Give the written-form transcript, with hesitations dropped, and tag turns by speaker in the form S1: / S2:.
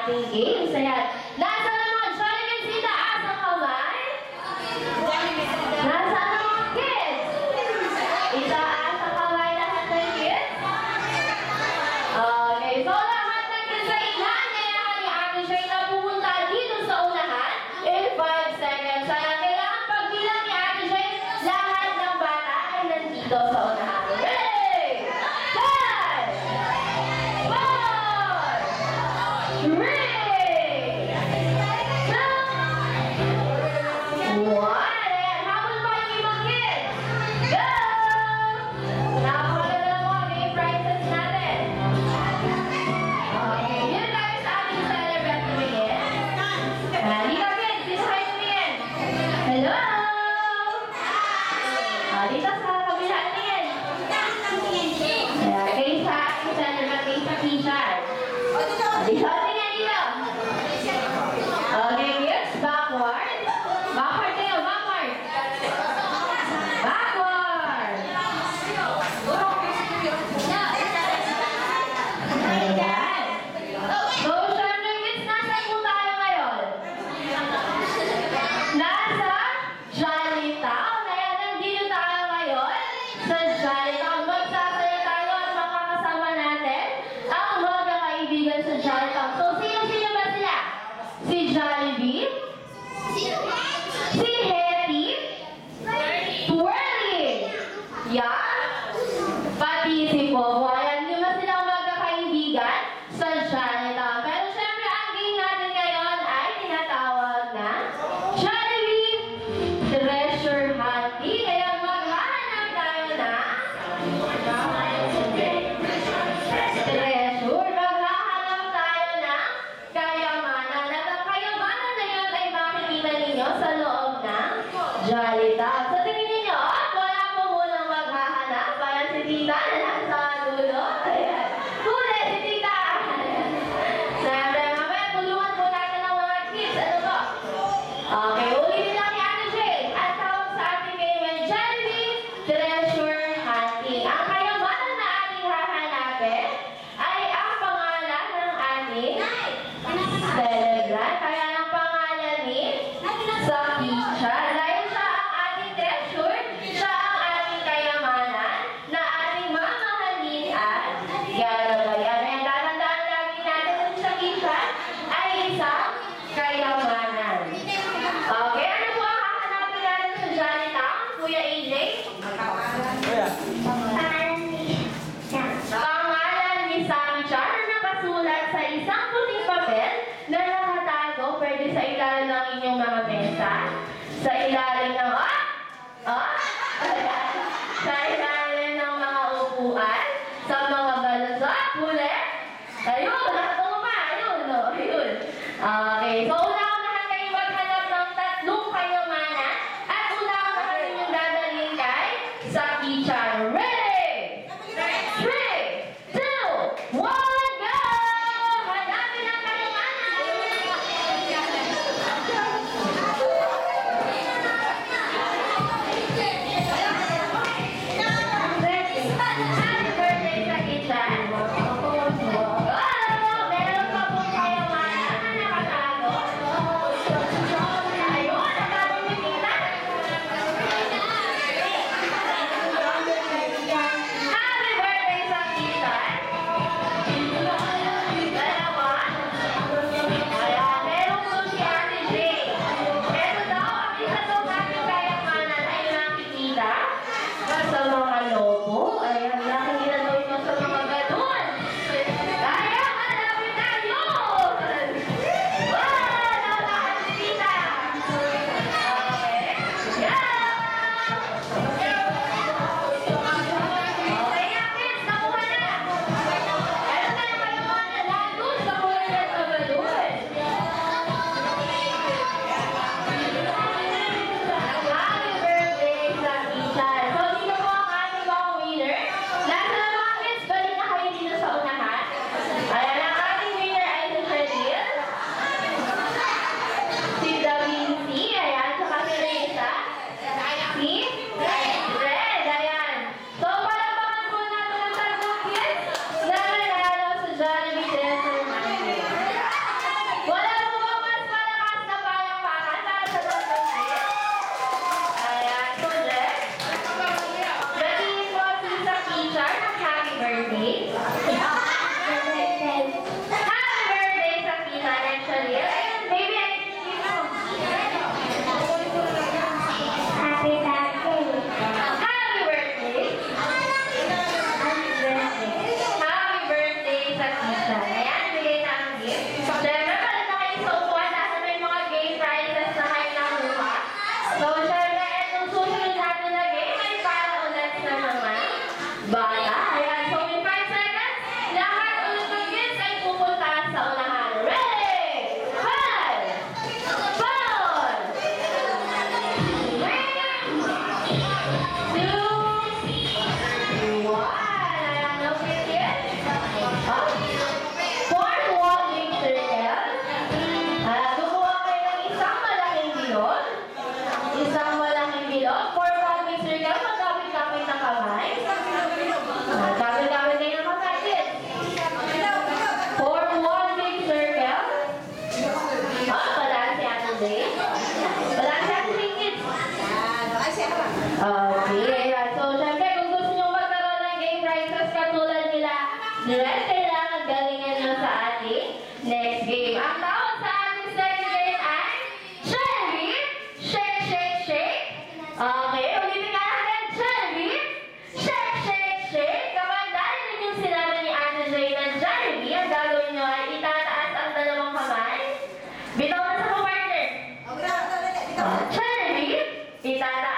S1: ating games. Ayan. Nasa naman, Jollibee si taas ang kamay. Nasa ang mga kids. Itaas ang kamay lahat ng kids. Okay, so lahat ng kids ay inaanyayahan ni Ate Shay na pumunta dito sa unahan in 5 seconds. Kaya kailangan pagbilang ni Ate Shay, lahat ng bata ay nandito sa unahan. Ready? 5, 4, 3, 2, 1. Ayan, habol pa yung ibang kids. Go! Napakaganda mo ang game prizes natin. Okay, yun tayo sa ating celebrant tumingin. Dito kids, dito kayo tumingin. Hello! Dito sa kabila tumingin. Ayan, kayo sa ating celebrant, kayo sa teacher. Dito tingnan dito. Okay, kids, backward. Backward kayo, backward. Backward. Ayan. So, syempre, kids, nasa po tayo ngayon? Nasa Jolly Town. Ayan, nandito tayo ngayon sa Jolly Town. Magsasaya tayo at makakasama natin ang mga kaibigan sa Jolly Town. So, sino-sino ba sila? Si Jollibee? Si Hetty? Twirly? Yan? Pati si Popo. Ayan, lima silang magkakaibigan sa Jolly Town. Pero syempre, ang game natin ngayon ay tinatawag na Jollibee Treasure Hunting. Kaya maghahanap tayo na treasure. Maghahanap tayo na kayamanan. At ang kayamanan na yun ay makikita ninyo sa loob ng Jolly Town. Sa tingin ninyo, wala po munang maghahanap. Para si Tita na nasa dulo. Ayan. Huli si Tita. Ayan. Siyempre, mamaya, tulungan po natin ang mga kids. Ano ba? Okay, ulitin lang ni Ate Shay. Ang tawag sa ating game ay Jollibee Treasure Hunting. Ang kayamanan na ating hahanapin ay ang pangalan ng ating celebrant. Kaya ang pangalan ni Sakisha. Dahil siya ang ating treasure, siya ang ating kayamanan na ating mamahalin at garabayan. Ayan, tatandaan lagi natin na si Sakisha ay isang kayamanan. Okay, ano po ang hahanapin natin sa Jolly Town? Kuya AJ? Pangalan ni Sakisha na nakasulat sa isang puting papel na nakatago pwede sa ilalim ng inyong mga mesa, sa ilalim ng sa ilalim ng mga upuan, sa mga balasa, huli. Ayun, nakatungo pa. Ayun, no? Ayun. Okay, so una-unahan kayo maghanap ng tatlong kayamanan at una-unahan ninyong dadalhin kay Sakisha. Ready? 3, 2, 1, go! Hanapin ang kayamanan! Happy birthday, Sakisha! Wow! Meron pa pong kayamanan na nakatago Next game. Ang tawag sa ating second game ay Cherry, Shake, Shake, Shake. Okay, ulitin nga natin. Cherry, Shake, Shake, Shake. Kapag narinig yung sinabi ni Ate Jay na Jollibee, ang gagawin nyo ay itataas ang dalawang kamay. Bitaw na sa partner. Cherry, itataas